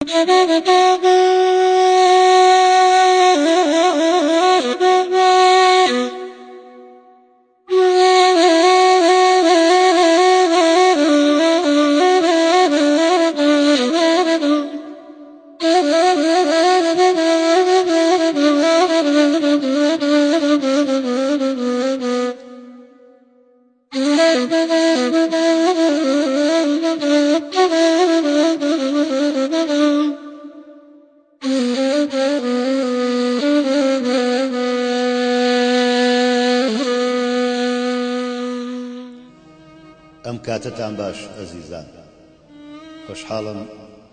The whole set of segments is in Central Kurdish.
ئەم کاتتان باش ئەزیزان، خۆشحاڵم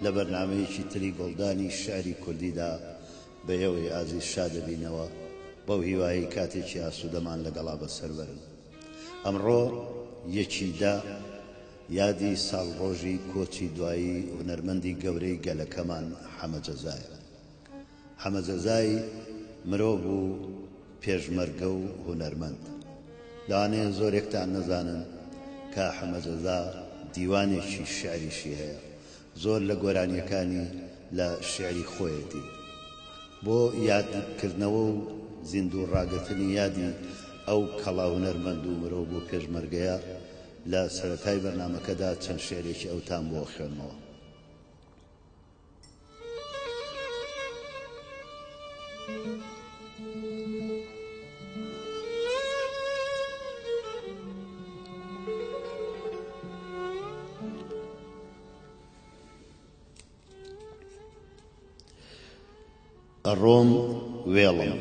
لە بەرنامەیەکی تری گۆڵدانی شعری کوردیدا بە ئێوەی ئازیز شادەبینەوە بەو هیوایی کاتێکی ئاسوودەمان لەگەڵا بەسەربەرن. ئەمڕۆ یەکیدا یادی ساڵڕۆژی کۆچی دوایی هونەرمەندی گەورەی گەلەکەمان حەمەجەزایە. حەمەجەزای مرۆڤ بوو پێشمەرگە و هونەرمەند. لەوانەیە زۆرێکتان نەزانن کە حەمەجەزا دیوانێکی شعریشی هەیە، زۆر لە گۆرانیەکانی لە شعری خۆیەتی. بۆ یادکردنەوە و زیندوو ڕاگرتنی یادی ئەو کەڵا هونەرمەند و مرۆڤ بوو پێشمەرگەیە لە سەرەتای بەرنامەکەدا چەند شعرێکی ئەوتان بۆ خوێنمەوە. ئەڕۆم وێڵم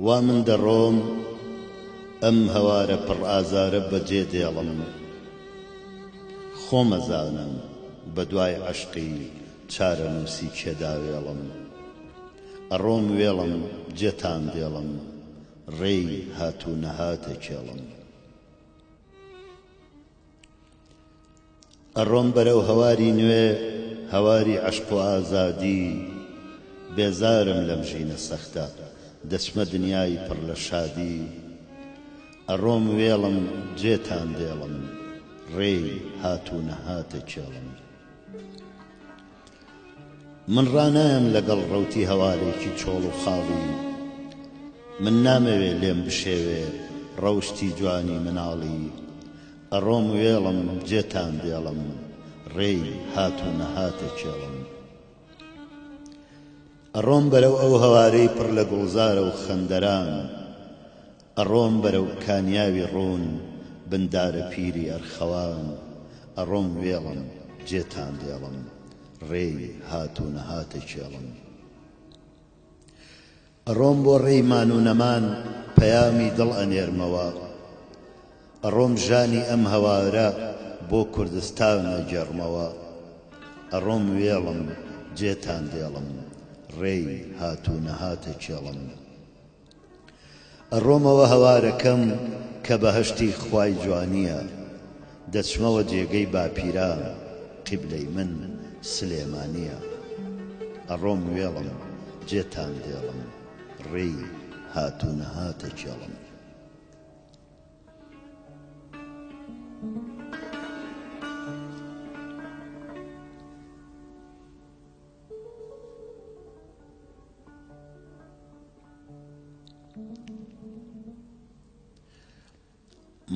وا من دەڕۆم ئەم هەوارە پڕ ئازارە بەجێ دێڵم، خۆمەزانم بە دوای عەشقی چارە نووسی کێدا وێڵم. ئەڕۆم وێڵم جێتان دێڵم، ڕێی هاتوو نەهاتە کێڵم. ئەڕۆم بەرەو هەواری نوێ، هەواری عەشق و ئازادی، بێزارم لەم ژینە سەختە دەچمە دنیای پڕ لە شادی. ئەڕۆم وێڵم جێتان دێڵم، ڕێی هاتوو نەهاتە کێڵم. من ڕانایم لەگەڵ ڕەوتی هەوارێکی چۆڵ و خاڵی، من نامەوێ لێم بشێوێ ڕەوشتی جوانی مناڵی. ئەڕۆم وێڵم جێتان دێڵم، ڕێی هاتوو نەهاتە کێڵم. ئەڕۆم بەرەو ئەو هەوارەی پڕ لە گوڵزارە و خەندەران، ئەڕۆم بەرەو کانیاوی ڕوون بندارە پیری ئەرخەوان. ئەڕۆم وێڵم جێتان دێڵم، ڕێی هاتوو نەهاتە کێڵم. ئەڕۆم بۆ ڕێی مان و نەمان پەیامی دڵ ئەنێرمەوە، ئەڕۆم ژانی ئەم هەوارە بۆ کوردستان ئەگەڕمەوە. ئەڕۆم وێڵم جێتان دێڵم، ڕێی هاتوو نەهاتە کێڵم. ئەڕۆمەوە هەوارەکەم کە بەهەشتی خوای جوانیە، دەچمەوە جێگەی باپیران قیبلەی من سلێمانیە. ئەڕۆم وێڵم جێتان دێڵم، ڕێی هاتوو نەهاتە کێڵم.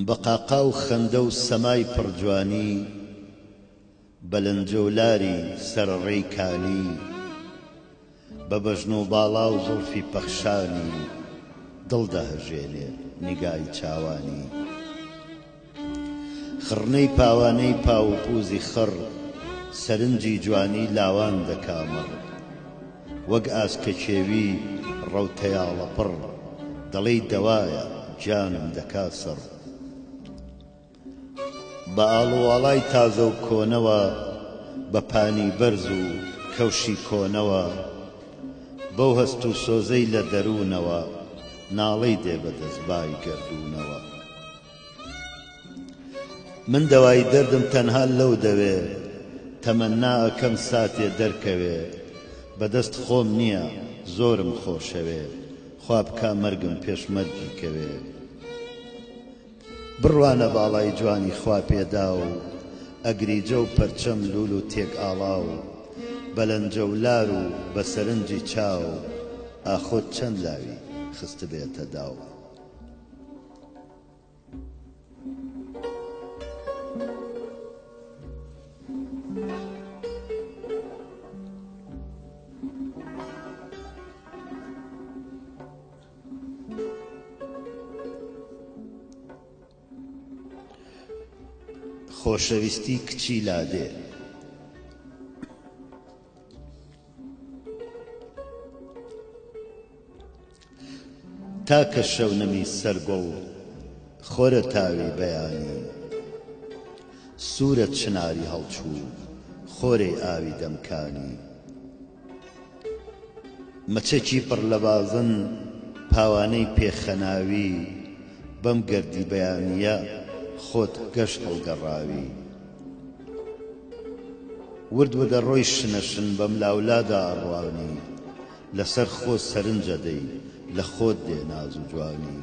بە قاقا و خەندە و سەمای پڕجوانی، بە لەنجەولاری سەرڕێی کانی، بە بەژن و باڵا و زوڵفی پەخشانی، دڵ دەهەژێنێ نیگای چاوانی. خڕنەی پاوانەی پاو و پووزی خڕ، سەرنجی جوانی لاوان دەکامڕ. وەک ئاسکە کێوی ڕەوتەیاڵە پڕ، دەڵێی دەوایە گیانم دەکا سڕ. بە ئاڵوواڵای تازە و کۆنەوە، بە پانی بەرز و کەوشی کۆنەوە، بەو هەست و سۆزەی لە دەروونەوە، ناڵەی دێ بە دەستبای گەردوونەوە. من دەوای دەردم تەنها لەو دەوێ، تەمەنا ئەکەم ساتێ دەرکەوێ. بەدەست خۆم نییە زۆرم خۆشەوێ، خوا بکا مەرگم پێشمەرگی کەوێ. بڕوانە باڵای جوانی خوا پێدا و ئەگریجە و پەرچەم لول و تێک ئاڵاو بەلەنجە و لار و بە سەرنجی چاو ئاخۆت چەند لاوی خست بێتە داو خۆشەویستی کچی لادێ تاکە شەونەمی سەرگۆڵ خۆرە تاوی بەیانی سوورە چناری هەڵچوو خۆرەی ئاوی دەمکانی مەچەکی پڕ لە بازن پاوانەی پێخەناوی بەم گەردی بەیانیە خۆت گەشت هەڵگەڕاوی ورد وەدە ڕۆی شنەشن بەم لاولادا ئەڕوانی لەسەر خۆ سەرنجە دەی لە خۆت دێ ناز و جوانی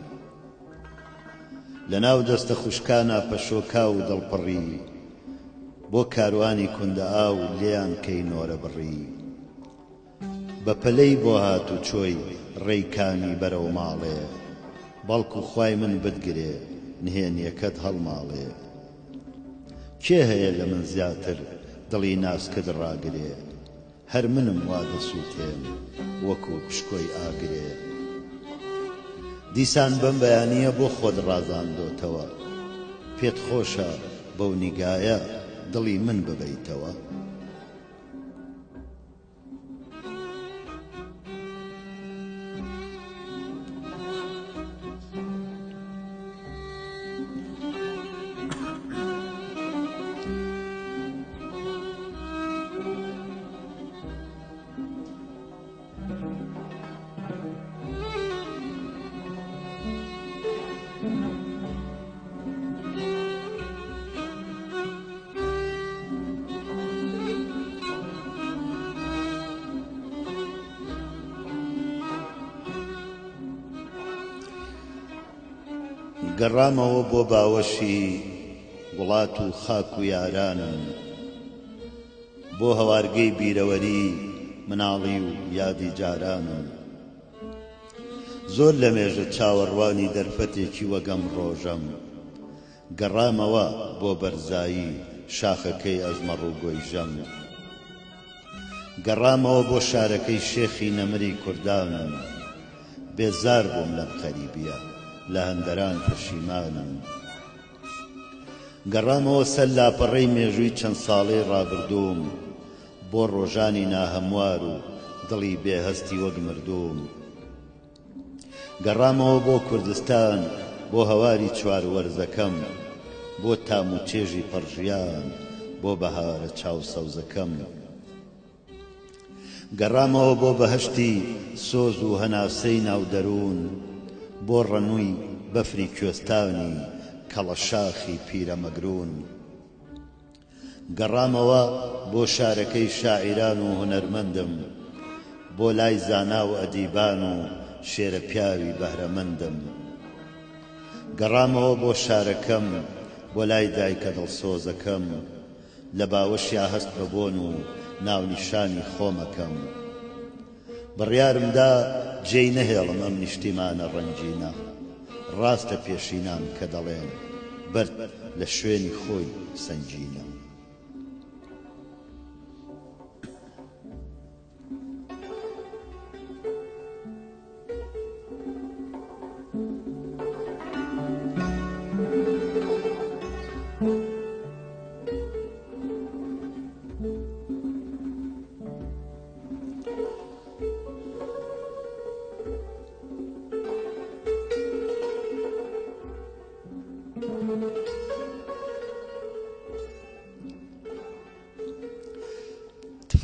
لەناو دەستە خوشکانە پەشۆکا و دڵپڕی بۆ کاروانی کوندە ئاو لێیان کەی نۆرە بڕی بە پەلەی بۆ هات و چۆی ڕێیکانی بەرەو ماڵێ بەڵکو خوای من بتگرێ نهێنیەکەت هەڵماڵێ کێ هەیە لە من زیاتر دڵی ناسکت ڕاگرێ هەر منم وا دەسووتێم وەکو پشکۆی ئاگرێ دیسان بەم بەیانیە بۆ خۆت ڕازاندۆتەوە پێت خۆشە بەو نیگایە دڵی من ببەیتەوە گەڕامەوە بۆ باوەشی وڵات و خاک و یارانم بۆ هەوارگەی بیرەوەری مناڵی و یادی جارانم زۆر لە مێژە چاوەڕوانی دەرفەتێکی وەگەم ڕۆژەم گەڕامەوە بۆ بەرزایی شاخەکەی ئەزمەڕ و گۆیژەم گەڕامەوە بۆ شارەکەی شێخی نەمری کوردانم بێزار بووم لەم غەریبیە لە هەندەران پەشیمانم گەڕامەوە سەر لاپەڕەی مێژووی چەند ساڵەی ڕابردووم بۆ ڕۆژانی ناهەموار و دڵی بێهەستی وەک مردووم گەڕامەوە بۆ کوردستان بۆ هەواری چواروەرزەکەم بۆ تام و چێژی پەڕژیان بۆ بەهارە چاوسەوزەکەم گەڕامەوە بۆ بەهەشتی سۆز و هەناسەی ناودەروون بۆ ڕەنووی بەفری کوێستانی کەڵە شاخی پیرە مەگرون گەڕامەوە بۆ شارەکەی شاعیران و هونەرمەندم بۆ لای زانا و ئەدیبان و شێرە پیاوی بەهرەمەندم گەڕامەوە بۆ شارەکەم بۆ لای دایکە دڵسۆزەکەم لە باوەشیا هەست بەبۆن و ناونیشانی خۆمەکەم بڕیارمدا جێی نەهێڵم ئەم نیشتیمانە ڕەنجینە ڕاستە پێشینان کە دەڵێن بەرد لە شوێنی خۆی سەنجینە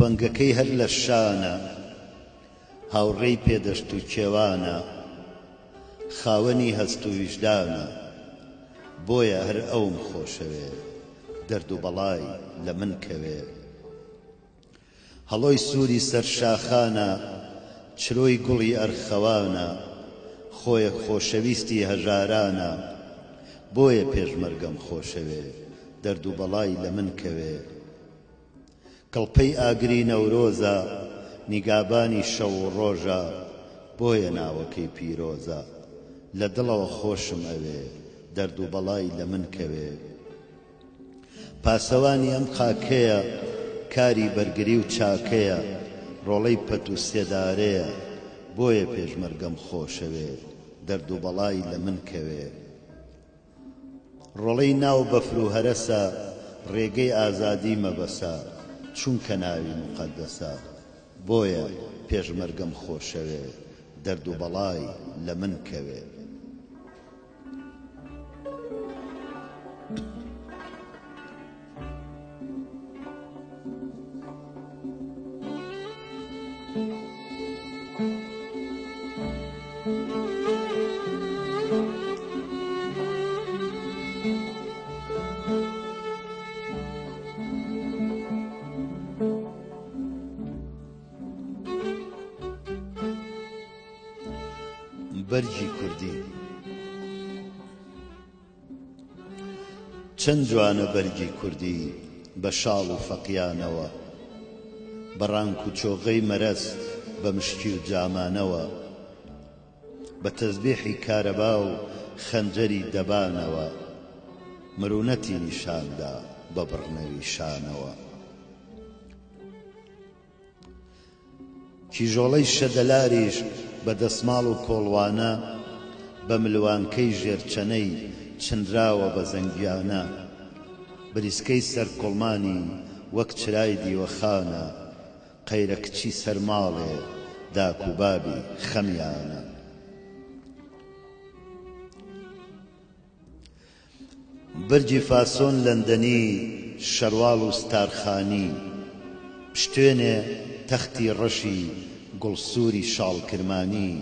تفەنگەکەی هەر لە شانە هاوڕێی پێدەشت و کێوانە خاوەنی هەست و ویژدانە بۆیە هەر ئەوم خۆشەوێ دەرد و بەڵای لە من کەوێ هەڵۆی سووری سەر شاخانە چرۆی گوڵی ئەرخەوانە خۆیە خۆشەویستی هەژارانە بۆیە پێشمەرگەم خۆشەوێ دەرد و بەڵای لە من کەوێ کەڵپەی ئاگری نەورۆزە نیگابانی شەو و ڕۆژە بۆیە ناوەکەی پیرۆزە لە دڵەوە خۆشم ئەوێ دەرد و بەڵای لە من کەوێ پاسەوانی ئەم خاکەیە کاری بەرگری و چاکەیە ڕۆڵەی پەت و سێدارەیە بۆیە پێشمەرگەم خۆشەوێ دەرد و بەڵای لە من کەوێ ڕۆڵەی ناو بەفر و هەرەسە ڕێگەی ئازادی مەبەسە چونکە ناوی مقەدەسە بۆیە پێشمەرگەم خۆشەوێ دەرد و بەڵای لە من کەوێ بەرگی کوردی چەند جوانە بەرگی کوردی بە شاڵ و فەقیانەوە بە ڕانک و چۆغەی مەرەس بە مشکی و جامانەوە بە تەزبیحی کارەبا و خەنجەری دەبانەوە مرونەتی نیشاندا بە بڕنەوی شانەوە کیژۆڵەی شەدەلاریش بە دەسماڵ و کۆڵوانە بە ملوانکەی ژێرچەنەی چنراوە بە زەنگیانە بریسکەی سەر کۆڵمانی وەک چرای دیوەخانە قەیرە کچی سەرماڵێ داک و بابی خەمیانە بەرگی فاسۆن لەندەنی شەروال و ستارخانی پشتێنێ تەختی ڕەشی گوڵسووری شاڵکرمانی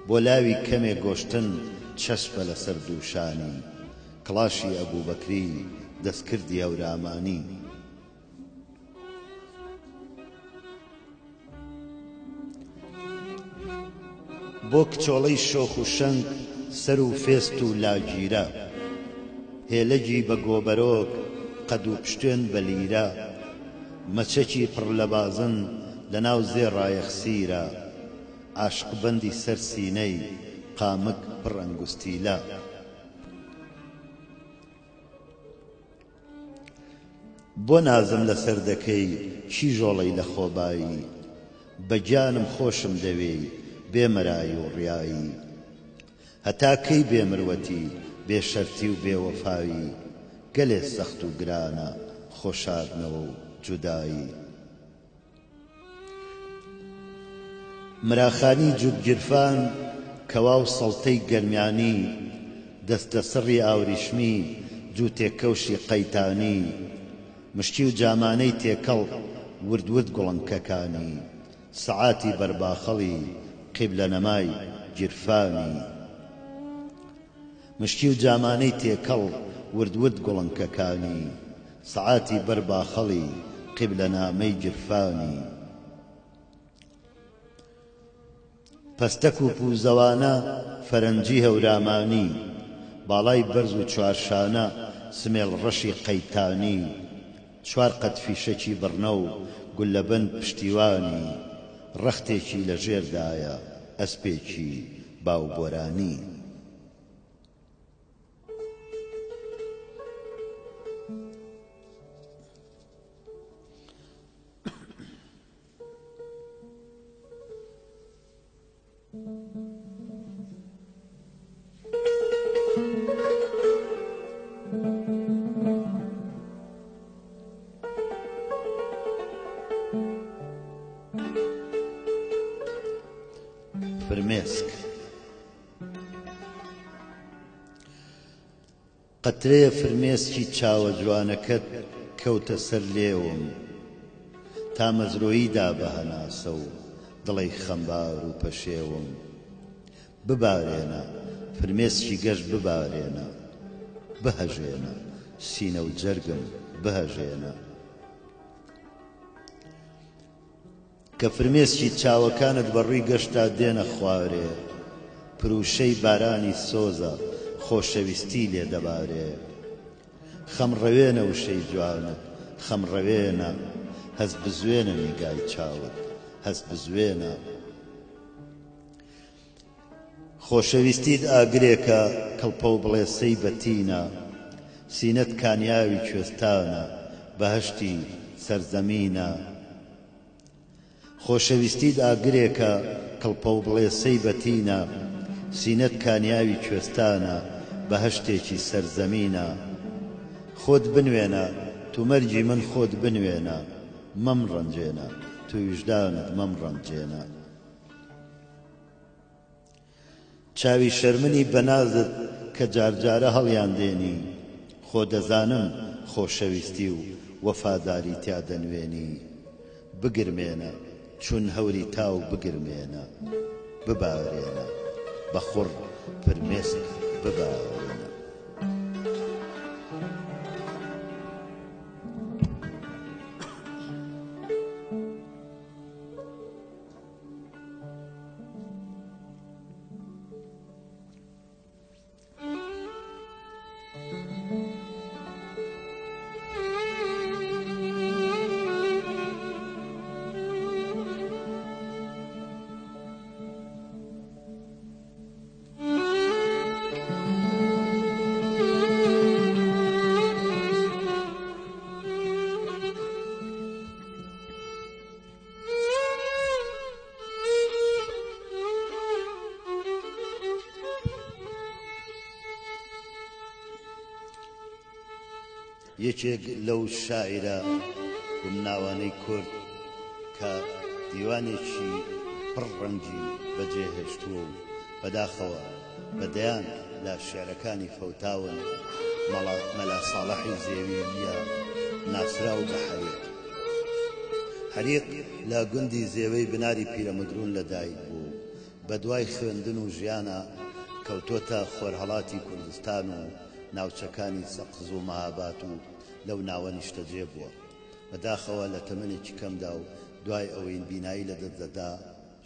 بۆ لاوی کەمێ گۆشتن چەشپە لەسەر دووشانی کڵاشی ئەبووبەکری دەستکردی هەورامانی بۆ کچۆڵەی شۆخ و شەنگ سەر و فێست و لاگیرە هێلەگی بە گۆبەرۆک قەد و پشتێن بە لیرە مەچەکی پڕ لە بازن لەناو زێڕایەخسیرە عاشقبەندی سەر سینەی قامک پڕ ئەنگوستیلە بۆ نازم لەسەر دەکەی کیژۆڵەی لە خۆبایی بە گیانم خۆشم دەوێ بێمەرایی و ڕیایی هەتا کەی بێمروەتی بێشەرتی و بێوەفاوی گەلێ سەخت و گرانە خۆشاردنەوە و جودایی مراخانی جوبگرفان کەوا و سەڵتەی گەرمیانی دەستە سڕی ئاوریشمی جوو تێکەوشی قەیتانی مشکی و جامانەی تێکەڵ وردورد گوڵنکەکانی سەعاتی بەرباخەڵی قیبلە نەمای گیرفانی مشکی و جامانەی تێکەڵ وردورد گوڵنکەکانی سەعاتی بەرباخەڵی قیبلە نامەی گیرفانی پەستەک و پوزەوانە فەرەنجی هەورامانی باڵای بەرز و چوارشانە سمێڵ ڕەشی قەیتانی چوار قەت فیشەکی بڕنە و گولەبەند پشتیوانی ڕەختێکی لە ژێردایە ئەسپێکی باوبۆرانی فرمێسک قەترەیە فرمێسکی چاوە جوانەکەت کەوتە سەر لێوم تا مەزرۆییدا بە هەناسە و دڵی خەمبار و پەشێوم ببارێنە فرمێسکی گەشت ببارێنە بهەژێنە سینە و جەرگم بهەژێنە کە فرمێسکی چاوەکانت بەڕووی گەشتا دێنە خوارێ پروشەی بارانی سۆزە خۆشەویستی لێ دەبارێ خەمڕەوێنە وشەی جوانت خەمڕەوێنە هەست بزوێنە نیگای چاوت هەست بزوێنە خۆشەویستیت ئاگرێکە کەڵپە و بڵێسەی بەتینە سینەت کانیاوی کوێستانە بەهەشتی سەرزەمینە خۆشەویستیت ئاگرێکە کەڵپە و بڵێسەی بەتینە سینەت کانیاوی کوێستانە بەهەشتێکی سەرزەمینە خۆت بنوێنە تو مەرجی من خۆت بنوێنە مەم ڕەنجێنە تو ویژدانت مەم ڕەنجێنە چاوی شەرمنی بەنازت کە جارجارە هەڵیان دێنی خۆ دەزانم خۆشەویستی و وەفاداری تیا دەنوێنی بگرمێنە چون هەوری تاو بگرمێنە ببارێنە بە خوڕ فرمێسک ببارێنە یەکێک لەو شاعرە گومناوانەی کورد کە دیوانێکی پڕ ڕەنگی بەجێهێشتووە و بەداخەوە بەدەیان لە شێعرەکانی فەوتاون مەلا ساڵحی زێویە ناسراو بە حەریق لە گوندی زێوەی بناری پیرەمەگرون لەدایک بوو بە دوای خوێندن و ژیانە کەوتۆتە خۆرهەڵاتی کوردستان و ناوچەکانی سەقز و مەهاباد و لەو ناوە نیشتەجێ بووە بەداخەوە لە تەمەنێکی کەمدا و دوای ئەوەی بینایی لە دەستدەدا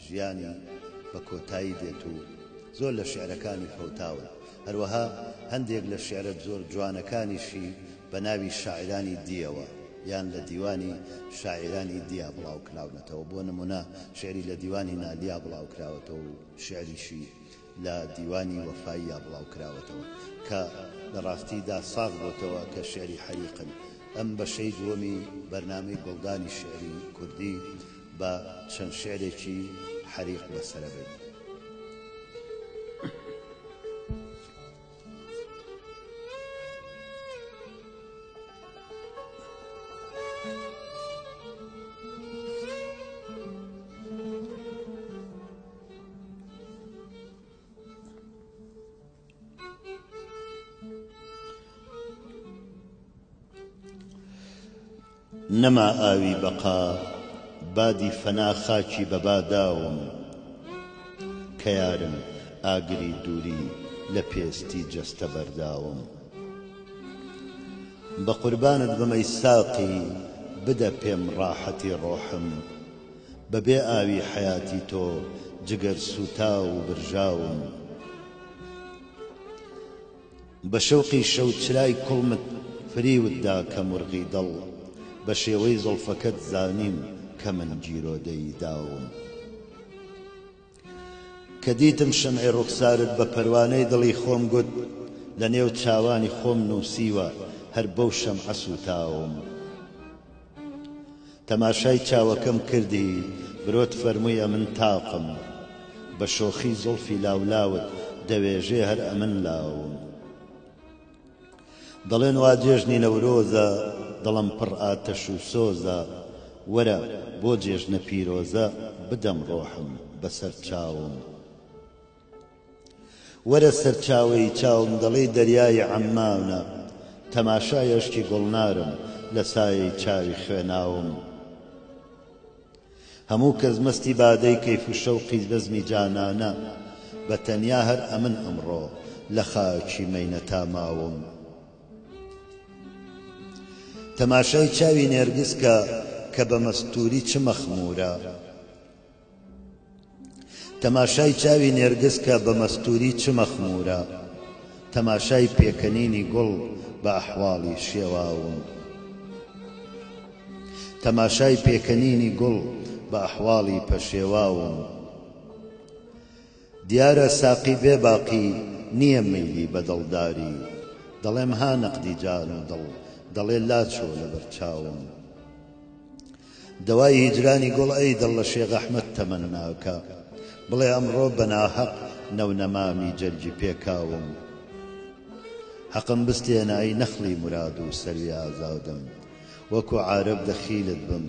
ژیانی بە کۆتایی دێت و زۆر لە شێعرەکانی فەوتاون هەروەها هەندێک لە شێعرە زۆر جوانەکانیشی بە ناوی شاعرانی دیەوە یان لە دیوانی شاعرانی دیا بڵاو کراونەتەوە بۆ نمونە شێعری لە دیوانی نالیا بڵاو کراوەتەوە و شێعریشی لە دیوانی وەفاییە بڵاو کراوەتەوە کە لە ڕاستیدا ساغ بۆتەوە کە شێعری حەریقن ئەم بەشەی دووەمی بەرنامەی گوڵدانی شێعری کوردی بە چەند شێعرێکی حەریق بەسەرە بێت نەما ئاوی بەقا بادی فەنا خاکی بەباداوم کە یارم ئاگری دووری لە پێستی جەستە بەرداوم بە قوربانت بمەی ساقی بدە پێم ڕاحەتی ڕۆحم بەبێ ئاوی حەیاتی تۆ جگەر سوتا و برژاوم بە شەوقی شەوچرای کوڵمت فریوتدا کە مرغی دڵ بە شێوەی زۆڵفەکەت زانیم کە من گیرۆدەی داوم کە دیتم شەمعی ڕوخسارت بە پەروانەی دڵی خۆم گوت لە نێو چاوانی خۆم نووسیوە هەر بەو شەمعە سوتاوم تەماشای چاوەکەم کردی برۆت فەرمووی ئەمن تاقم بە شۆخی زۆڵفی لاولاوت دەوێژێ هەر ئەمن لاوم دەڵێن وا جێژنی نەورۆزە دڵم پڕ ئاتەش و سۆزە وەرە بۆ جێژنە پیرۆزە بدەم ڕۆحم بەسەر چاوم وەرە سەر چاوەی چاوم دەڵێ دەریای عەممانە تەماشای ئەشکی گوڵنارم لە سایەی چاوی خوێناوم هەموو کەس مەستی بادەی کەیف و شەوقی بەزمی جانانە بە تەنیا هەر ئەمن ئەمڕۆ لە خاکی مەینەتا ماوم تەماشای چاوی نێرگسکە کە بە مەستوری چ مەخمورە تەماشای چاوی نێرگسکە بە مەستوری چ مەخمورە تەماشای پێکەنینی گوڵ بە ئەحواڵی شێواون تەماشای پێکەنینی گوڵ بە ئەحواڵی پەشێواون دیارە ساقی بێباقی نییە مەیلی بەدڵداری دەڵێم ها نەقدی جان و دڵ دەڵێ لاچۆ لەبەر چاوم دوای هیجرانی گوڵ ئەی دڵ لە شێخ ئەحمەد تەمەناکە بڵێ ئەمڕۆ بەناحەق نەونەمامی جەرگی پێکاوم حەقم بستێنە ئەی نەخلی مراد و سەروی ئازادم وەکو عارەب دەخیلت بم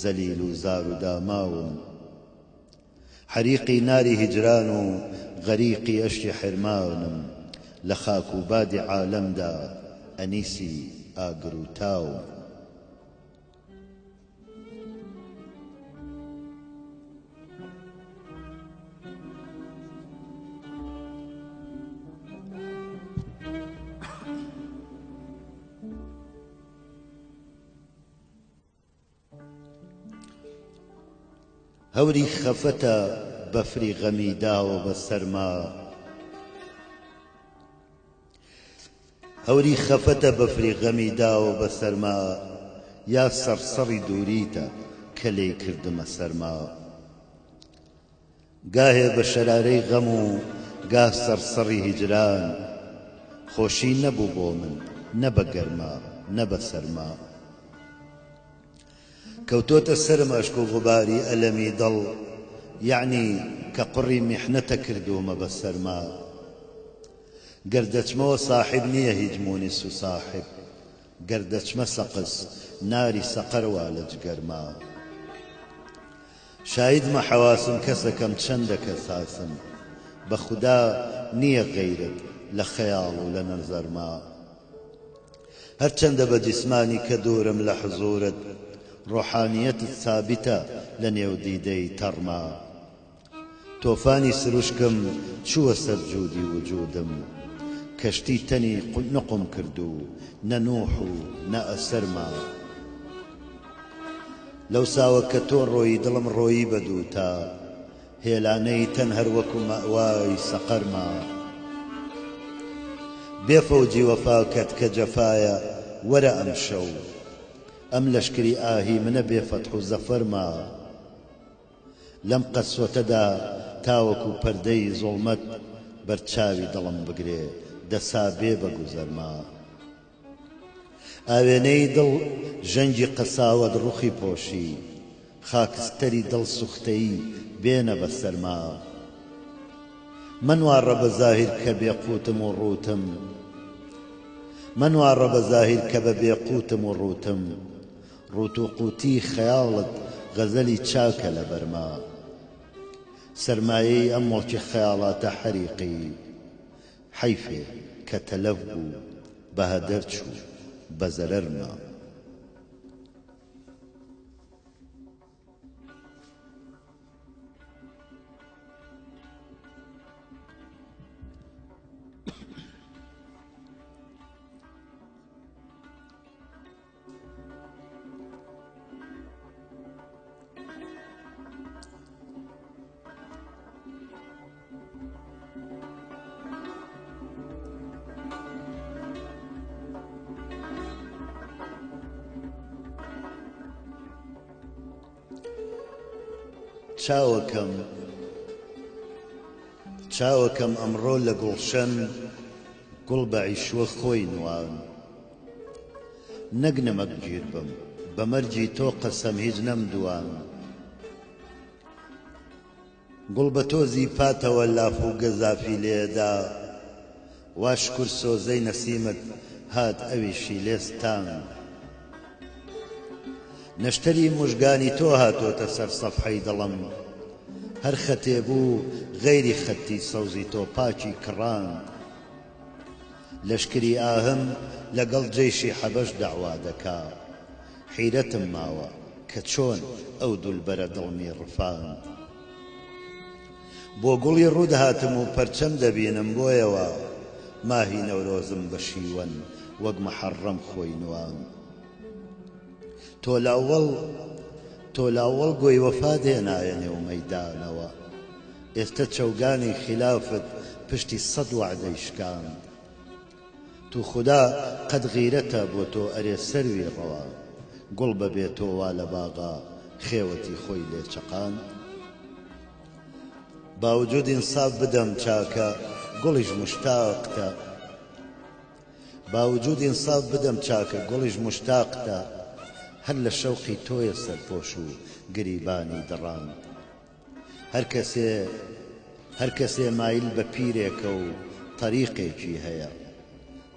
زەلیل و زار و داماوم حەریقی ناری هیجران و غەریقی ئەشتی حرمانم لە خاک و بادی عالەمدا ئەنیسی ئاگر و تاوم هەوری خەفەتە بەفری غەمی داوە بە سەرما هەوری خەفەتە بەفری غەمی داوە بە سەرما یا سەرسەڕی دووریتە کە لێی کردمە سەرما گاهێ بە شەرارەی غەم و گا سەرسەڕی هیجران خۆشی نەبوو بۆ من نە بە گەرما نە بە سەرما کەوتۆتە سەرم ئەشک و غوباری ئەلەمی دڵ یعنی کە قڕی میحنەتە کردومە بە سەرما گەردەچمەوە ساحب نییە هیچ مونیس و ساحب گەردەچمە سەقس ناری سەقەروا لە جگەرما شایدمە حەواسم کەسەکەم چەندە کەساسم بە خودا نییە غەیرت لە خەیاڵ و لە نەرزەرما هەرچەندە بە جیسمانی کە دوورم لە حزورت ڕۆحانیەتت سابتە لە نێو دیدەی تەڕما تۆفانی سروشکم چووە سەر جوودی وجودم کەشتی تەنی نقم کرد و نە نوح و نە ئەسەرما لەو ساوە کە تۆ ڕۆیی دڵم ڕۆیی بەدووتا هێلانەی تەن هەر وەکو مەوای سەقەرما بێفەوجی وەفاکەت کە جەفایە وەرە ئەم شەو ئەم لەشکری ئاهی منە بێفەتح و زەفەرما لەم قەسوەتەدا تاوەکو پەردەی زوڵمەت بەرچاوی دڵم بگرێ دەسا بێ بە گوزەرما ئاوێنەی دڵ ژەنگی قەساوەت ڕوخی پۆشی خاکستەری دڵ سوختەیی بێنە بە سەرما منوارڕە بە زاهیر کە بێقوتم و ڕوتم منوارڕە بە زاهیر کە بە بێقوتم و ڕوتم ڕوت و قوتی خەیاڵت غەزەلی چاکە لە بەرما سەرمایەی ئەم مڵکی خەیاڵاتە حەریقی حەیفێ کە تەلەف بوو بە هەدەر چوو بە زەرەرما چاوەکەم ئەمڕۆ لە گوڵشەن گوڵ بە عیشوە خۆی نوان نەک نەمەک گیر بم بە مەرجی تۆ قەسەم هیچ نەمدوان گوڵ بە تۆزی پاتەوە لاف و گەزافی لێدا واشکر سۆزەی نەسیمت هات ئەویشی لێستان نەشتەری موژگانی تۆ هاتۆتە سەر سەفحەی دڵم هەر خەتێ بوو غەیری خەتی سەوزی تۆ پاکی کڕان لەشکری ئاهم لەگەڵ جەیشی حەبەش داوا دەکا حیرەتم ماوە کە چۆن ئەو دولبەرە دڵمی ڕفان بۆ گوڵی ڕوود هاتم و پەرچەم دەبینم بۆیەوە ماهی نەورۆزم بە شیوەن وەک مەحەڕەم خۆی نوان تۆ لاوەڵ گۆی وەفا دێنایە نێو مەیدانەوە ئێستا چەوگانی خلافت پشتی 100 وعدەی شکاند تو خدا قەت غیرەتە بۆ تۆ ئەرێ سەروی ڕەوا گوڵ بەبێتەوە وا لە باغا خێوەتی خۆی لێ چەقاند باوجود ئینساف بدەم چاکە گوڵیش مشتاقتە باوجود ئینساف بدەم چاکە گوڵیش مشتاقتە هەر لە شەوقی تۆیە سەرپۆش و گریبانی دڕاند هەر کەسێ مایل بە پیرێکە و طەریقێکی هەیە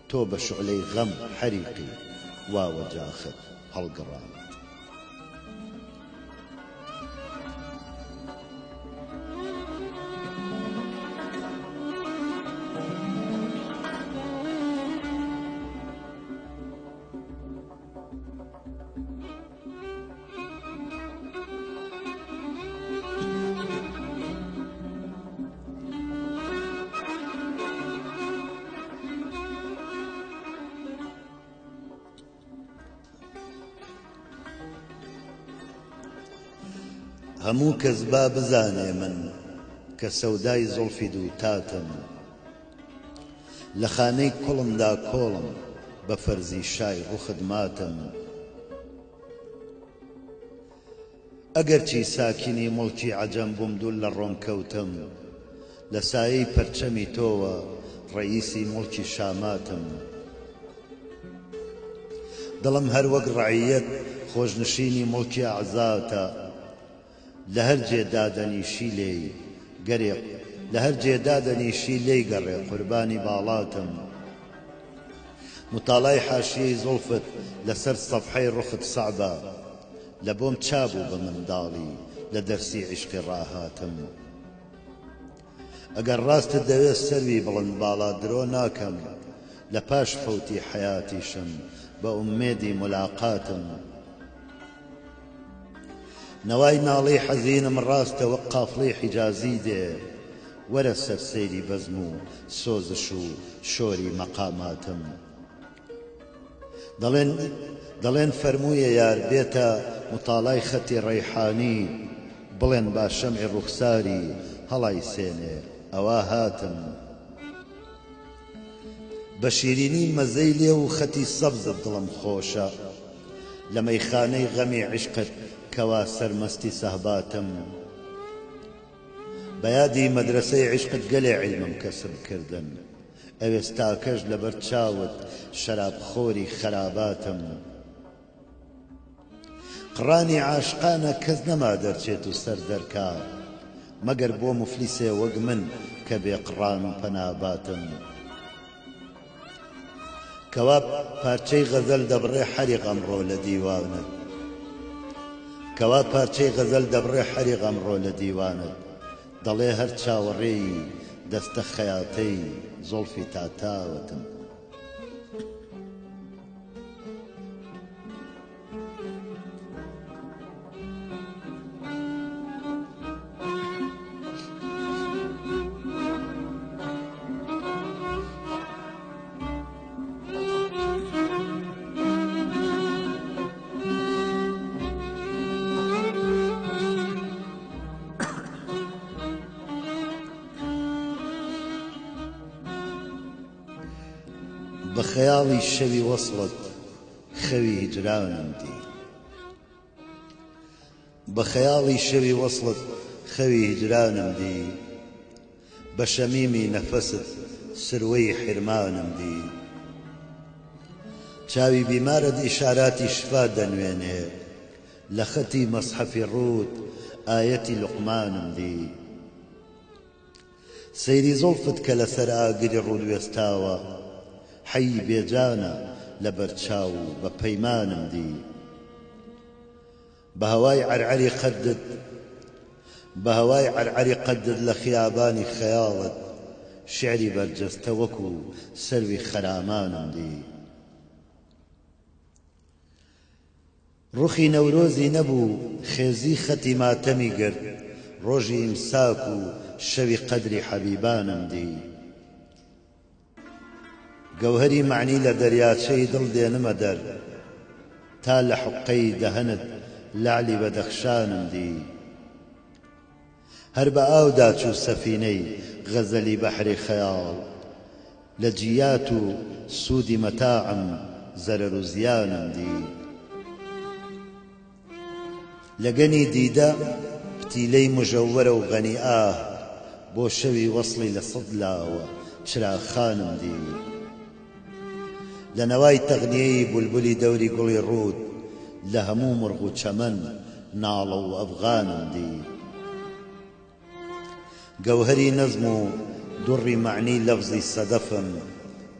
تۆ بە شعلەی غەم حەریقی واوە جاخت هەڵگەڕاند هەموو کەس با بزانێ من کە سەودای زوڵفی دوو تاتم لە خانەی کوڵمدا کۆڵم بە فەرزی شای ڕووخت ماتم ئەگەرچی ساکینی موڵکی عەجەم بووم دوول لە ڕۆم کەوتم لە سایەی پەرچەمی تۆوە ڕەئیسی موڵکی شاماتم دڵم هەر وەک ڕەعیەت خۆشنشینی موڵکی ئەعزاتە لە هەر جێدادەنیشی لێی گەرێ لە هەر جێدادەنیشی لێی گەڕێ قوربانی باڵاتم متاڵای حاشیەی زوڵفت لەسەر سەفحەی ڕوخت سەعبە لە بۆم چابوو بە منداڵی لە دەرسی عیشقی ڕاهاتم ئەگەر ڕاستت دەوێت سەروی بڵند باڵا درۆ ناکەم لە پاش فەوتی حەیاتیشم بە ئومێدی ملاقاتم نەوای ناڵەی حەزینم ڕاستە وەک قافڵەی حیجازی دێ وەرە سەر سەیری بەزم و سۆزش و شۆری مەقاماتم دەڵێن فەرموویە یار بێتە متاڵای خەتی ڕەیحانی بڵێن با شەمعی ڕوخساری هەڵای سێنێ ئەوا هاتم بە شیرینی مەزەی لێ و خەتی سەبزت دڵم خۆشە لە مەیخانەی غەمی عیشقت کەوا سەرمەستی سەهباتم بە یادی مەدرسەی عیشقت گەلێ عیلمم کەسب کردن ئەوێستاکەش لەبەر چاوت شەرابخۆری خەراباتم قڕانی عاشقانە کەس نەما دەرچێت و سەر دەرکا مەگەر بۆ موفلیسێ وەک من کە بێ قڕان پەناباتم کەوا پارچەی غەزەل دەبڕێ حەری غەمڕۆ لە دیوانت کەوا پارچەی غەزەل دەبڕێ حەری غەمڕۆ لە دیوانت دەڵێ هەر چاوەڕێی دەستە خەیاتەی زوڵفی تاتاوەتم بە خەیاڵی شەوی وەسڵت خەوی هیجرانم دی بە خەیاڵی شەوی وەسڵت خەوی هیجرانم دی بە شەمیمی نەفەست سروەی حرمانم دی چاوی بیمارت ئیشاراتی شفا دەنوێنێ لە خەتی مەسحەفی ڕووت ئایەتی لوقمانم دی سەیری زوڵفت کە لەسەر ئاگری ڕوودوێستاوە حەی بێجانە لە بەرچاو بە پەیمانم دی بە هەوای عەرعەری قەدت لە خیابانی خەیاڵت شعری بەرجەستە وەکو سەروی خەرامانم دی ڕوخی نەورۆزی نەبوو خێزی خەتی ماتەمی گرت ڕۆژی ئیمساک و شەوی قەدری حەبیبانم دی گەوهەری معنی لە دەریاچەی دڵ دێنمە دەر تا لە حوقەی دەهەنت لعلی بەدەخشانم دی هەر بە ئاودا چوو سەفینەی غەزەلی بەحری خەیاڵ لجيات سود متاعم زرر زيانم دي لقني ديدا بتيلي مجورة وغني بو شوي وصلي لصدلا وشرا خانم دي لنواي تغنيي بلبلي دوري قولي الرود لهمو مرغو شمن نالو أفغانم دي جوهري نظمو دري معني لفظي صدفم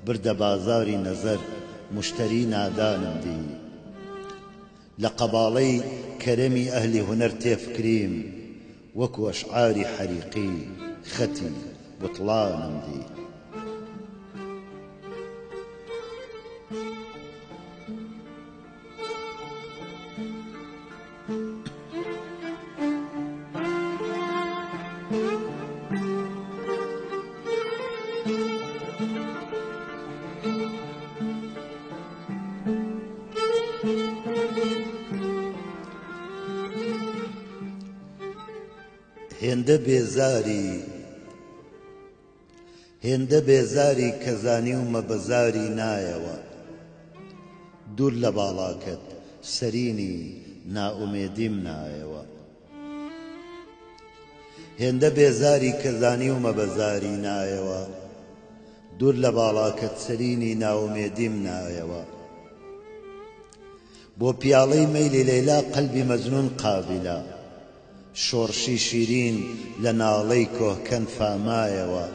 برد بازاري نظر مشتري نادانم دي لقبالي كرمي أهلي هنر تفكريم وكو أشعاري حريقي ختي بطلانم دي هێندە بێزاری کەزانی و مەبەزاری نایەوە دوور لە باڵاکەت سەرینی نائومێدیم نایەوە هێندە بێزاری کەزانی و مەبەزاری نایەوە دوور لە باڵاکەت سەرینی نائومێدیم نایەوە بۆ پیاڵەی مەیلی لەیلا قەلبی مەجنون قابلە شۆڕشی شیرین لە ناڵەی کۆهکەن فامایەوە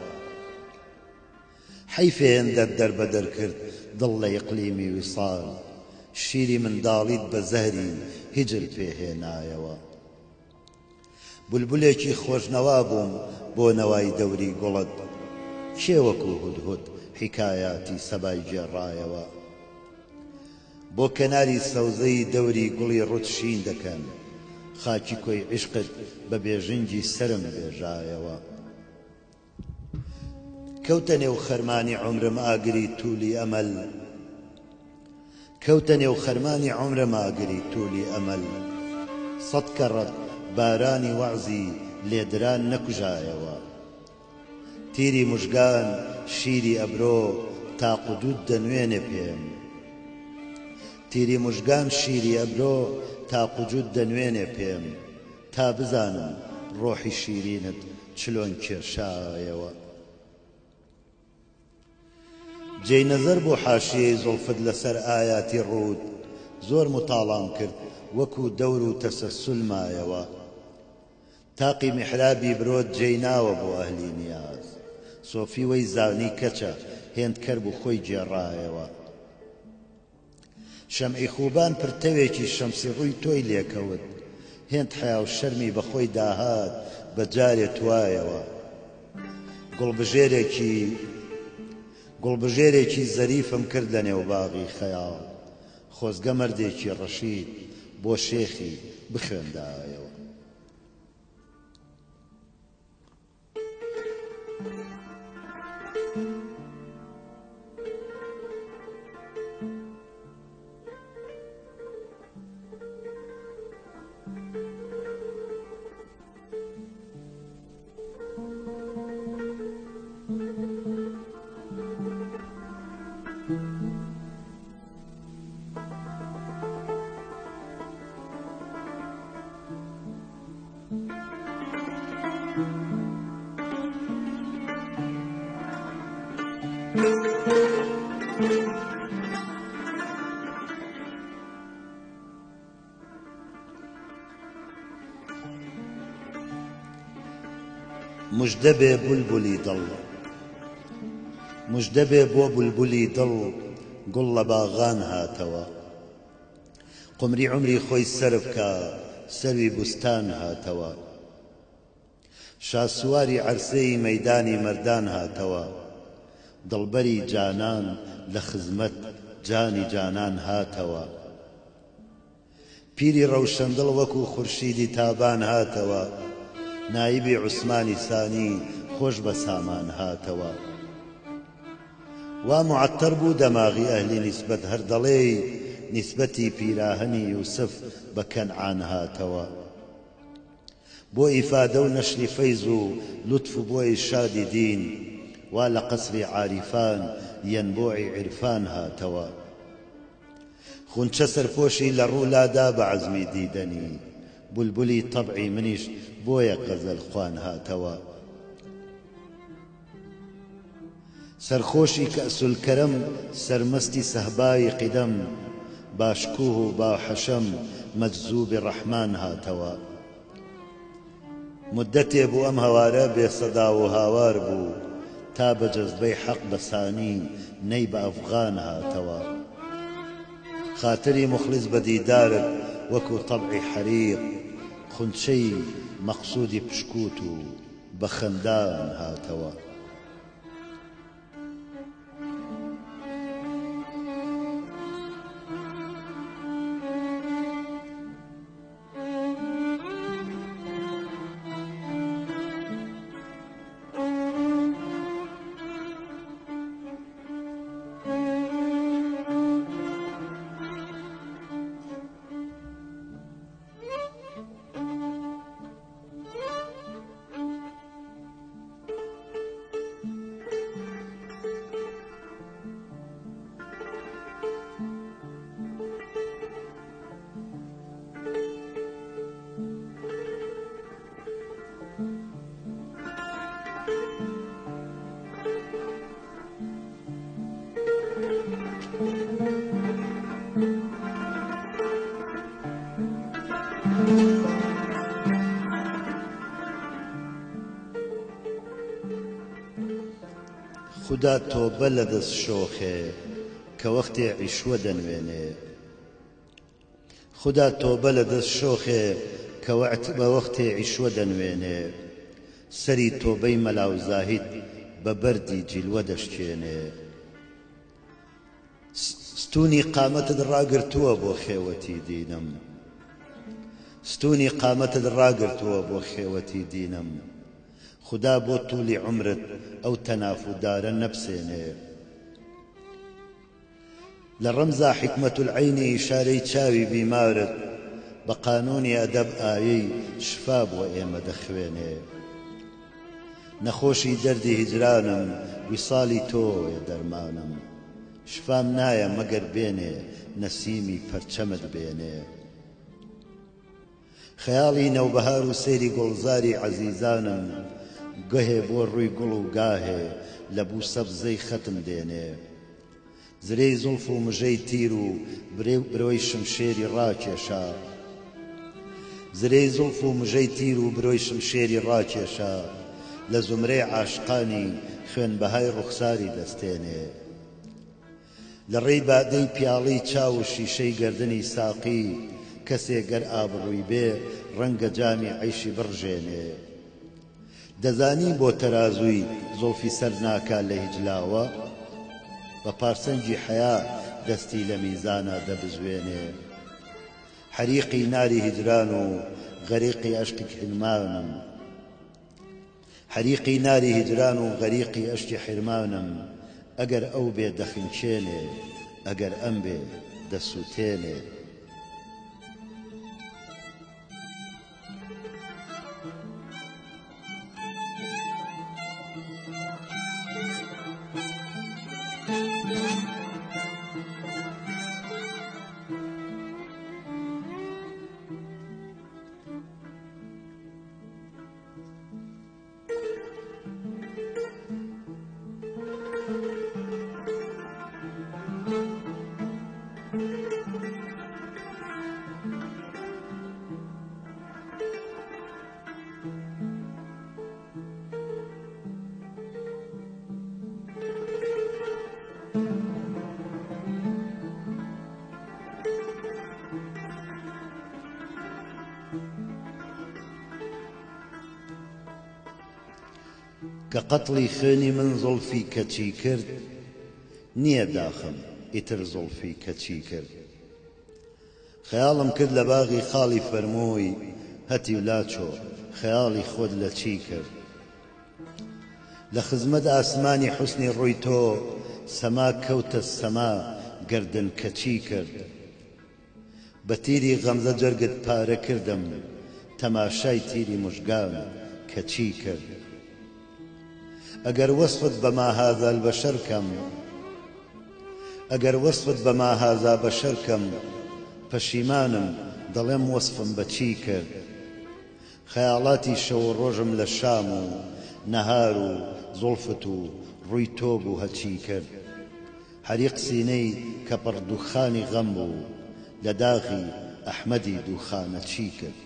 حەیفێ هێندەت دەربەدەر کرد دڵ لە ئیقلیمی ویساڵ شیری منداڵیت بە زەهری هیجر پێهێنایەوە بولبولێکی خۆشنەوا بووم بۆ نەوای دەوری گوڵت کێ وەکو هودهود حیکایاتی سەبای گێڕایەوە بۆ کەناری سەوزەی دەوری گوڵی ڕوت شین دەکەن خاکی کۆی عیشقت بە بێژنگی سرم بێژایەوە کەوتە نێو خەرمانی عومرم ئاگری توولی ئەمەل کەوتە نێو خەرمانی عومرم ئاگری توولی ئەمەل سەد کەڕەت بارانی وەعزی لێدران نەکوژایەوە تیری موژگان شیری ئەبرۆ تاق و دوود دەنوێنێ پێم تیری موژگان شیری ئەبرۆ تاق و جود دەنوێنێ پێم تا بزانم ڕۆحی شیرینت چلۆن کێشایەوە جێی نەزەر بۆ حاشیەی زوڵفت لەسەر ئاياتی ڕوود زۆر متاڵام کرد وەکو دەور و تەسەسول مایەوە تاقی میحرابی برۆت جێی ناوە بۆ ئەهلی نیاز سۆفی وەی زانی کەچە هێندکەر بوو خۆی گێڕایەوە شەمعی خوبان پرتەوێکی شەمسی ڕووی تۆی لێکەوت هێند حیا و شەرمی بەخۆی داهات بە جارێ توایەوە گوڵبژێرێکی زەریفم کرد لە نێو باغی خەیاڵ خۆزگە مەردێکی ڕەشید بۆ شێخی بخوێندایەوە مژدە بێ بولبولی دڵ مژدە بێ بۆ بولبولی دڵ گوڵ لە باغان هاتەوە قمری عمری خۆی سەر بکە سەروی بوستان هاتەوە شاسواری عەرسەی مەیدانی مەردان هاتەوە دڵبەری جانان لە خزمەت جانی جانان هاتەوە پیری ڕەوشەندڵ وەکو خورشیدی تابان هاتەوە نایبی عوسمانی سانی خۆش بە سامان هاتەوە وا معەتەر بوو دەماغی ئەهلی نیسبەت هەر دەڵێی نیسبەتی پیراهەنی یوسف بە کەنعان هاتەوە بۆ ئیفادە و نەشری فەیز و لوتف و بۆی شادی دین وا لە قەسری عاریفان یەنبۆعی عیرفان هاتەوە خونچە سەرپۆشی لە ڕوولادا بە عەزمی دیدەنی بولبولی تەبعی منیش بۆیە غەزەل خوان هاتەوە سەرخۆشی کەئسول کەرەم سەرمەستی سەهبای قیدەم باشکوه و باحەشەم مەجزوبی ڕەحمان هاتەوە مدەتێ بوو ئەم هەوارە بێسەدا و هاوار بوو تا بە جەزبەی حەق بەسانی نەی بە ئەفغان هاتەوە خاتری مخلص بە دیدارت وەکو تەبعی حەریق خونچەی مەقسوودی پشکوت و بە خەندان هاتەوە خدا تۆبە لە دەست شۆخێ کە وەختێ عیشوە دەنوێنێ خدا تۆبە لە دەست شۆخێ کە بە وەختێ عیشوە دەنوێنێ سەری تۆبەی مەلاو زاهید بە بەردی جیلوە دەشکێنێ ستونی قامەتت ڕاگرتووە بۆ خێوەتی دینم ستونی قامەتت ڕاگرتووە بۆ خێوەتی دینم خدا بۆ توولی عمرت ئەو تەنافودارە نەبسێنێ لە ڕەمزا حیکمەت العەینی ئیشارەی چاوی بیمارت بە قانونی ئەدەب ئایەی شفا بۆ ئێمە دەخوێنێ نەخۆشی دەردی هیجرانم ویساڵی تۆیە دەرمانم شفام نایە مەگەر بێنێ نەسیمی پەرچەمت بێنێ خەیاڵی نەوبەهار و سەیری گوڵزاری عەزیزانم گەهێ بۆ ڕووی گوڵ و گاهێ لە بوو سەبزەی خەتم دێنێ زرەی زوڵف و مژەی تیر و برۆی شمشێری ڕاکێشا زرەی زوڵف و مژەی تیر و برۆی شمشێری ڕاکێشا لە زومرەی عاشقانی خوێنبەهای ڕوخساری دەستێنێ لە ڕێی بادەی پیاڵەی چاو و شیشەی گەردنی ساقی کەسێ گەر ئابڕووی بێ ڕەنگە جامی عەیشی بڕژێنێ دەزانی بۆ تەرازووی زۆڵفی سەر ناکا لە هیجلاوە بە پارسەنجی حەیا دەستی لە میزانە دەبزوێنێ حەریقی ناری هیجران و غەریقی ئەشقی حرمانم حەریقی ناری هیجران و غەریقی ئەشقی حرمانم ئەگەر ئەو بێ دەخینچێنێ ئەگەر ئەم بێ دەسووتێنێ کە قەتڵی خوێنی من زۆڵفی کەچی کرد نییە داخم ئیتر زۆڵفی کەچی کرد خەیاڵم کرد لە باغی خاڵی فەرمووی هەتی ولاچۆ خەیاڵی خۆت لە چی کرد لە خزمەت ئاسمانی حوسنی ڕووی تۆ سەما کەوتە سەما گەردن کەچی کرد بە تیری غەمزە جەرگت پارە کردم تەماشای تیری موژگان کەچی کرد ئەگەر وەصفت بەما هذا البەشەر کەم ئەگەر وەصفت بەما هذا بەشەر کەم پەشیمانم دەڵێم وەصفم بە چی کرد خەیاڵاتی شەو و ڕۆژم لە شام و نەهار و زوڵفت و ڕووی تۆ بوو هەچی کرد حەریق سینەی کە پڕ دووخانی غەم بوو لە داغی ئەحمەدی دووخانە چی کرد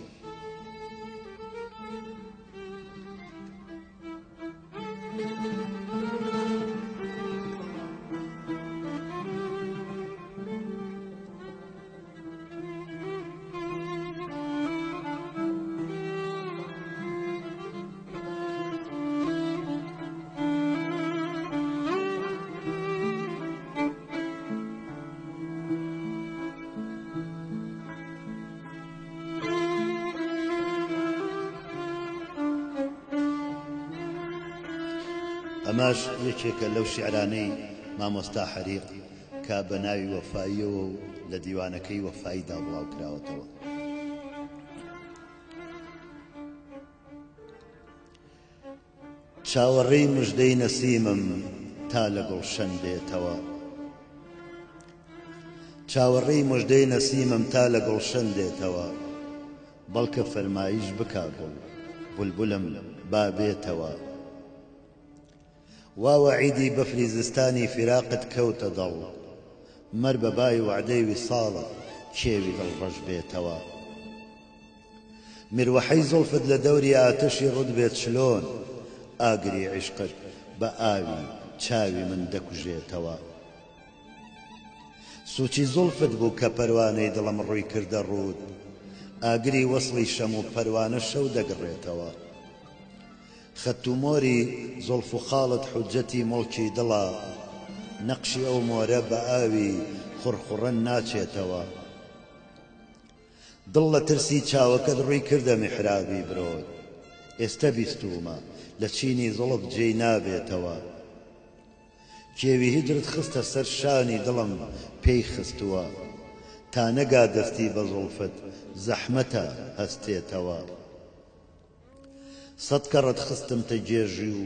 ئەماش یەکێکە لەو شیعرانەی مامۆستا حەریق کە بە ناوی وەفاییەوە و لە دیوانەکەی وەفاییدا بڵاو کراوەتەوە چاوەڕێی موژدەی نەسیمم تا لە گوڵشەن دێتەوە چاوەڕێی موژدەی نەسیمم تا لە گوڵشەن دێتەوە بەڵکە فەرمایش بکا بولبولم با بێتەوە واوە عیدی بەفری زستانی فراقت کەوتە دڵ مەر بە بای وعدەی ویساڵە کێوی دڵڕەش بێتەوە مروحەی زوڵفت لە دەوری ئاتەشی ڕوود بێت شلۆن ئاگری عیشقت بە ئاوی چاوی من دەکوژێتەوە سوچی زوڵفت بوو کە پەروانەی دڵم ڕووی کردە ڕوود ئاگری وەسڵی شەم و پەروانە شەو دەگڕێتەوە خەت و مۆری زوڵف و خاڵت حوجەتی مڵکی دڵە نەقشی ئەو مۆرە بە ئاوی خوڕخوڕەن ناچێتەوە دڵ لە ترسی چاوەکەت ڕووی کردە میحرابی برۆت ئێستا بیستومە لە چینی زوڵف جێی نابێتەوە کێوی هیجرت خستە سەر شانی دڵم پێی خستووە تا نەگا دەستی بە زوڵفت زەحمەتە هەستێتەوە سەد کەڕت خستمتە گێژی و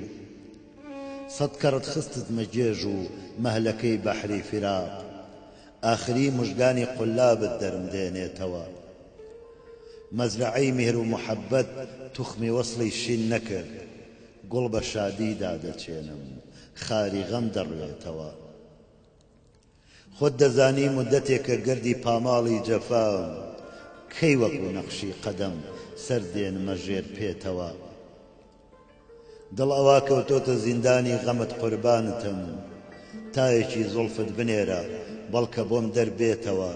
سەد کەڕت خستتمە گێژ و مەهلەکەی بەحری فراق ئاخری مژگانی قولابت دەرم دێنێتەوە مەزرعەی میهر و محەبەت توخمی وەسڵی شین نەکرد گوڵ بە شادیدا دەچێنم خاری غەم دەڕوێتەوە خۆت دەزانی مودەتێکە گەردی پاماڵی جەفام کەی وەکو نەقشی قەدەم سەر دێنمە ژێر پێتەوە دڵ ئەوا کەوتۆتە زیندانی غەمت قوربانتم تایەکی زوڵفت بنێرە بەڵکە بۆم دەربێتەوە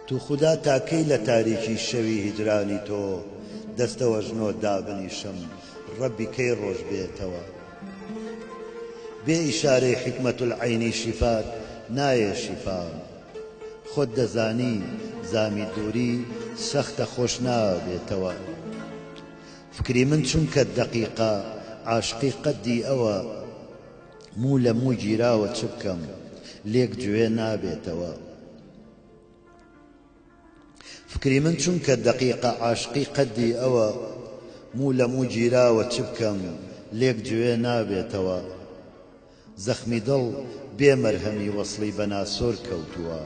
تو خوددا تاکەی لە تاریکی شەوی هیجرانی تۆ دەستەوە ژنۆ دابنیشم ڕەبی کەی ڕۆژ بێتەوە بێ ئیشارەی حکمەت العەینی شیفات نایە شیفام خۆت دەزانی زامی دووری سەختە خۆش نابێتەوە فکری من چونکە دەقیقە عاشقی قەدی ئەوە موو لە موو گیراوە چ بکەم لێک گوێ نابێتەوە فکری من چونکە دەقیقە عاشقی قەدی ئەوە موو لە موو گیراوە چ بکەم لێک گوێ نابێتەوە زەخمی دڵ بێ مەرهەمی وەسڵی بەناسۆر کەوتووە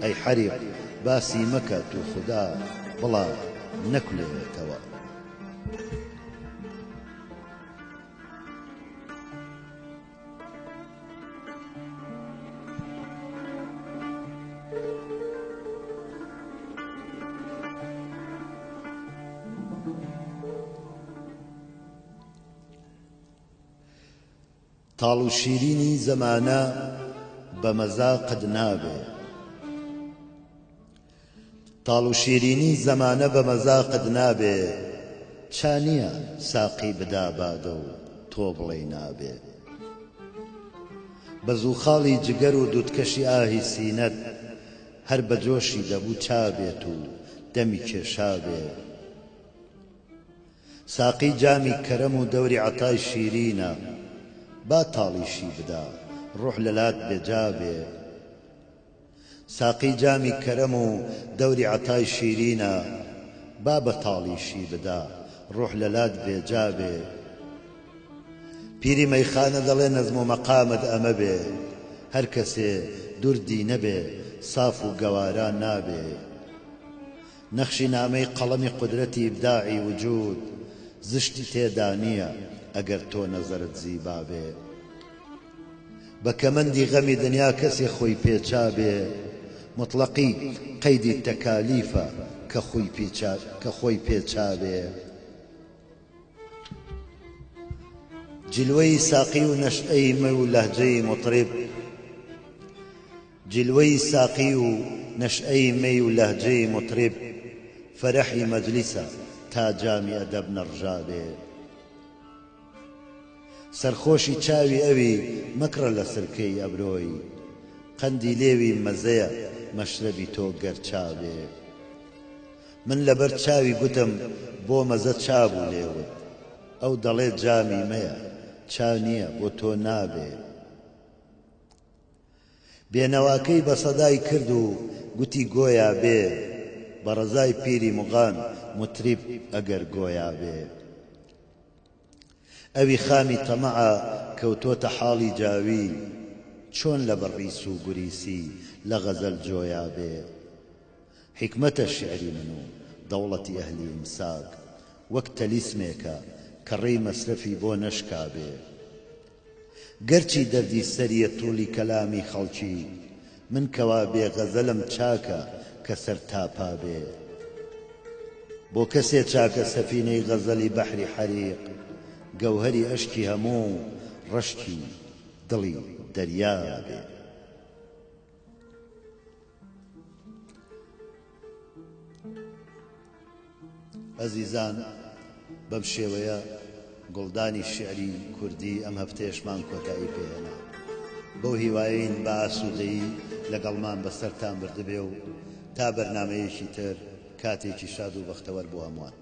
ئەی حەریق باسی مەکە تو خوددا بڵا نەکولێتەوە تاڵ و شیرینی زەمانە بە مەزاقت نابێ تاڵ و شیرینی زەمانە بە مەزاقت نابێ چانیە ساقی بدا بادە و تۆ بڵێ نابێ بە زووخاڵی جگەر و دوودکەشی ئاهی سینەت هەر بە جۆشی دەبوو چابێت و دەمی کێشابێ ساقی جامی کەرەم و دەوری عەتای شیرینە با تاڵیشی بدا ڕوح لەلات بێجابێ ساقی جامی کەرەم و دەوری عەتای شیرینە با بە تاڵیشی بدا ڕوح لەلات بێجابێ پیری مەیخانە دەڵێ نەزم و مەقامت ئەمە بێ هەر کەسێ دوردی نەبێ ساف و گەواران نابێ نەخشی نامەی قەڵەمی قودرەتی ئیبداعی وجود زشتی تێدا نییە ئەگەر تۆ نەزەرت زیبا بێ بە کەمەندی غەمی دنیا کەسێ خۆی پێچا بێ مطلقی قەیدی تەکالیفە کە خۆی پێچا بێ جلوەی ساقی و نەشئەی مە و لەهجەی مطرب جلوەی ساقی و نەشئەی مەی و لەهجەی مطرب فەرەحی مەجلیسە تا جامی ئەدەب نەڕژا بێ سەرخۆشی چاوی ئەوی مەکڕە لە سرکەی ئەبرۆی قەندی لێوی مەزەیە مەشرەبی تۆ گەرچا بێ من لەبەر چاوی گوتم بۆ مەزە چابوو لێوت ئەو دەڵێ جامی مەیە چا نییە بۆ تۆ نابێ بێنەواکەی بە سەدای کرد و گوتی گۆیا بێ بە ڕەزای پیری موغان مطریب ئەگەر گۆیا بێ ئەوی خامی تەمەعە کەوتۆتە حاڵی جاوی چۆن لە بەڕیس و گوریسی لە غەزەل جۆیا بێ حکمەتە شعری من و دەوڵەتی ئەهلی ئیمساک وەک تەلیسمێکە کە ڕێی مەسرەفی بۆ نەشکا بێ گەرچی دەردی سەریە توولی کەلامی خەڵکی من کەوا بێ غەزەلم چاکە کە سەر تاپا بێ بۆ کەسێ چاکە سەفینەی غەزەلی بەحری حەریق گەوهەری ئەشکی هەموو ڕەشکی دڵی دەریا بێ ئەزیزان بەم شێوەیە گوڵدانی شعری کوردی ئەم هەفتەیەشمان کۆتایی پێهێنا بەو هیوایین بە ئاسوودەیی لەگەڵمان بەسەرتان بردبێ و تا بەرنامەیەکی تر کاتێکی شاد و بەختەوەر بۆ هەمووان